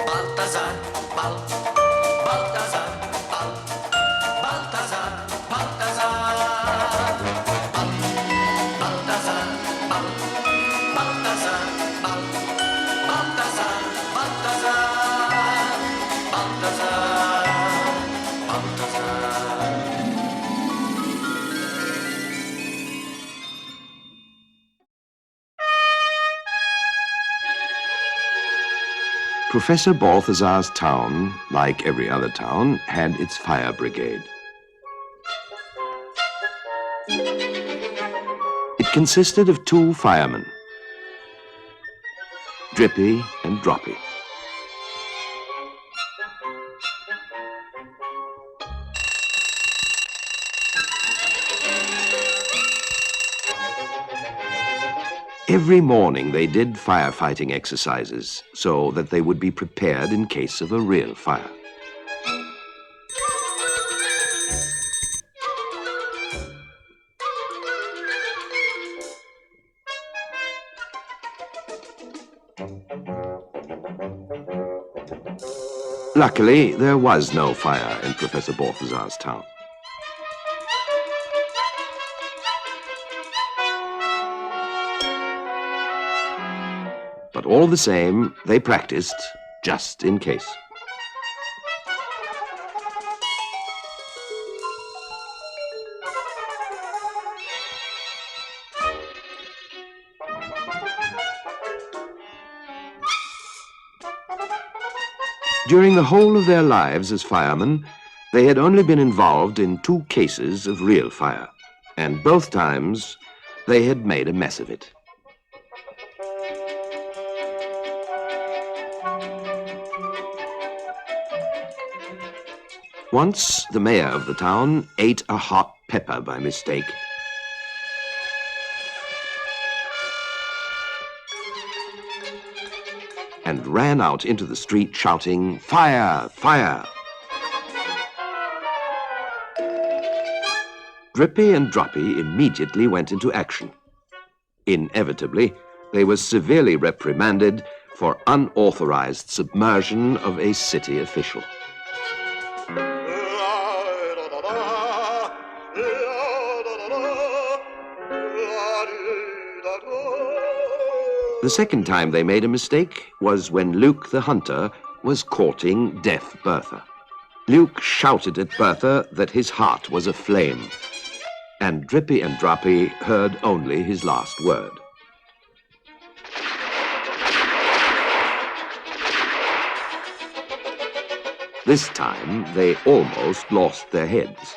Balthazar, Balthazar, Balthazar, Balthazar, Balthazar, Balthazar, Balthazar, Balthazar, Balthazar. Professor Balthazar's town, like every other town, had its fire brigade. It consisted of 2 firemen, Drippy and Droppy. Every morning they did firefighting exercises so that they would be prepared in case of a real fire. Luckily, there was no fire in Professor Balthazar's town. But all the same, they practiced just in case. During the whole of their lives as firemen, they had only been involved in 2 cases of real fire, and both times they had made a mess of it. Once, the mayor of the town ate a hot pepper by mistake. And ran out into the street shouting, "Fire! Fire!" Drippy and Droppy immediately went into action. Inevitably, they were severely reprimanded for unauthorized submersion of a city official. The second time they made a mistake was when Luke the hunter was courting deaf Bertha. Luke shouted at Bertha that his heart was aflame, and Drippy and Droppy heard only his last word. This time, they almost lost their heads.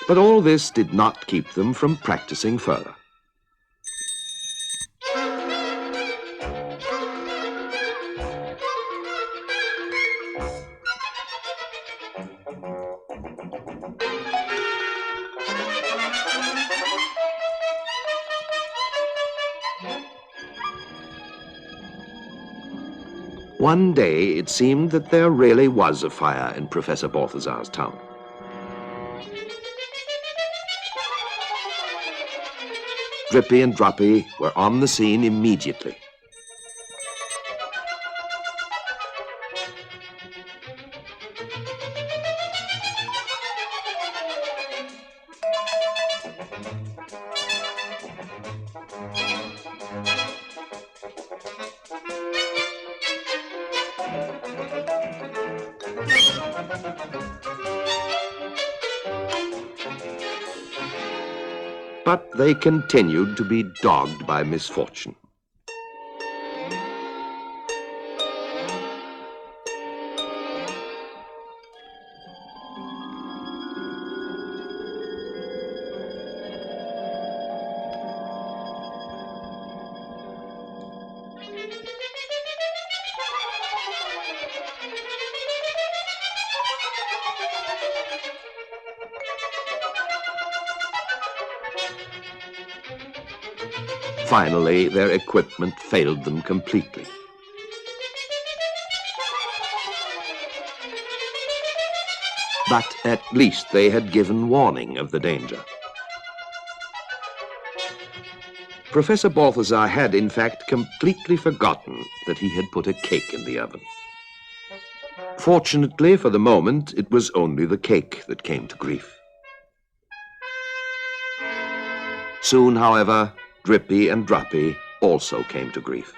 But all this did not keep them from practicing further. One day, it seemed that there really was a fire in Professor Balthazar's town. Drippy and Droppy were on the scene immediately. But they continued to be dogged by misfortune. finally their equipment failed them completely. But at least they had given warning of the danger. Professor Balthazar had, in fact, completely forgotten that he had put a cake in the oven. Fortunately, for the moment, it was only the cake that came to grief. Soon, however, Drippy and Droppy also came to grief.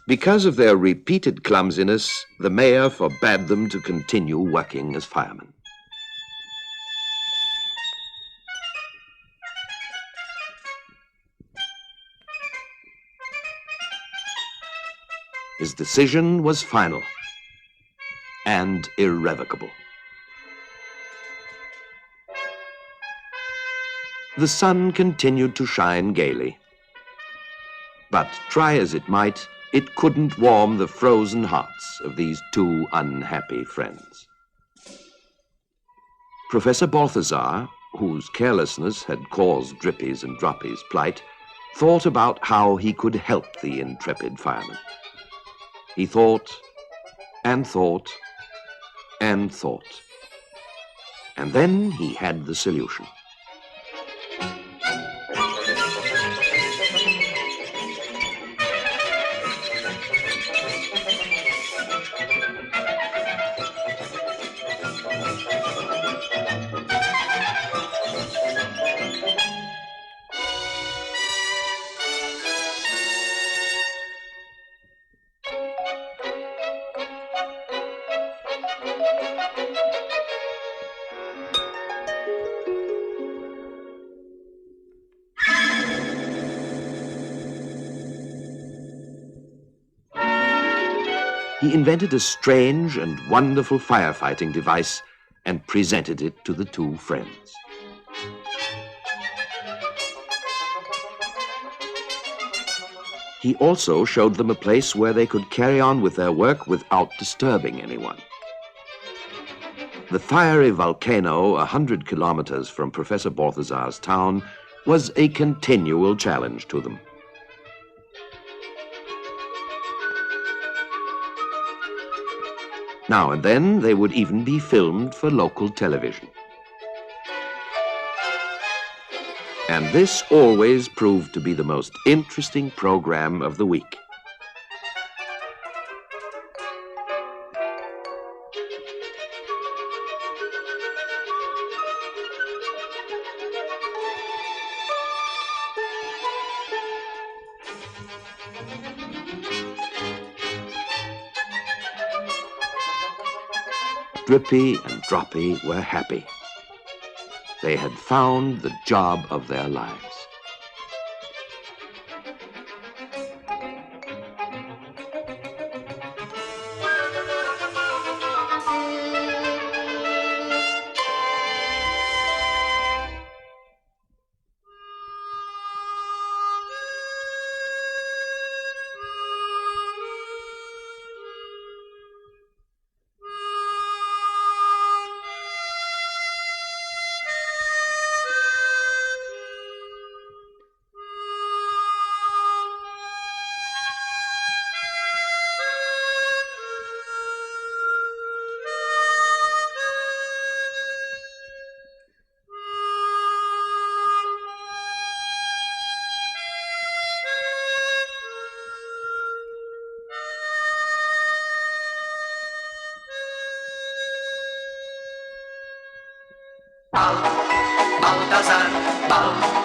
Because of their repeated clumsiness, the mayor forbade them to continue working as firemen. His decision was final and irrevocable. The sun continued to shine gaily, but try as it might, it couldn't warm the frozen hearts of these two unhappy friends. Professor Balthazar, whose carelessness had caused Drippy's and Droppy's plight, thought about how he could help the intrepid firemen. He thought and thought and thought, and then he had the solution. He invented a strange and wonderful firefighting device and presented it to the two friends. He also showed them a place where they could carry on with their work without disturbing anyone. The fiery volcano 100 kilometers from Professor Balthazar's town was a continual challenge to them. Now and then, they would even be filmed for local television. And this always proved to be the most interesting program of the week. Drippy and Droppy were happy. They had found the job of their lives. Balthazar,